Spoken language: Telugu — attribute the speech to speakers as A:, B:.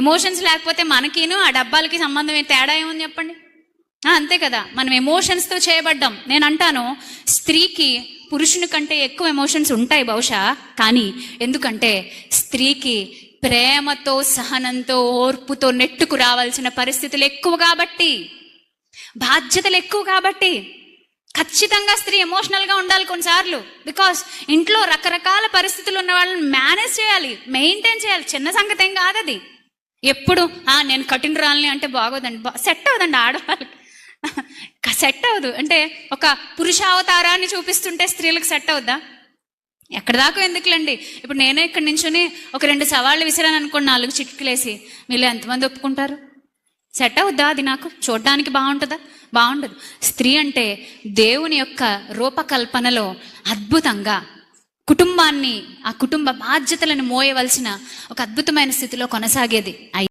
A: ఎమోషన్స్ లేకపోతే మనకిను ఆ డబ్బాలకి సంబంధం తేడా ఏముంది చెప్పండి? అంతే కదా, మనం ఎమోషన్స్తో చేయబడ్డాం. నేను అంటాను, స్త్రీకి పురుషుని కంటే ఎక్కువ ఎమోషన్స్ ఉంటాయి బహుశా, కానీ ఎందుకంటే స్త్రీకి ప్రేమతో, సహనంతో, ఓర్పుతో నెట్టుకు రావాల్సిన పరిస్థితులు ఎక్కువ కాబట్టి, బాధ్యతలు ఎక్కువ కాబట్టి ఖచ్చితంగా స్త్రీ ఎమోషనల్గా ఉండాలి కొన్నిసార్లు. బికాస్ ఇంట్లో రకరకాల పరిస్థితులు ఉన్న వాళ్ళని మేనేజ్ చేయాలి, మెయింటైన్ చేయాలి. చిన్న సంగతి ఏం కాదు అది. ఎప్పుడు నేను కఠినరాలని అంటే బాగోదండి, సెట్ అవ్వదండి ఆడవాళ్ళకి, సెట్ అవ్వదు. అంటే ఒక పురుషావతారాన్ని చూపిస్తుంటే స్త్రీలకు సెట్ అవుద్దా? ఎక్కడ దాకా ఎందుకులేండి. ఇప్పుడు నేనే ఇక్కడ నించుని ఒక 2 సవాళ్ళు విసిరాను అనుకోండి, 4 చిట్కులేసి, మీలో ఎంతమంది ఒప్పుకుంటారు? సెట్ అవుద్దా అది? నాకు చూడడానికి బాగుంటుందా? బాగుండదు. స్త్రీ అంటే దేవుని యొక్క రూపకల్పనలో అద్భుతంగా కుటుంబాన్ని, ఆ కుటుంబ బాధ్యతలను మోయవలసిన ఒక అద్భుతమైన స్థితిలో కొనసాగేది.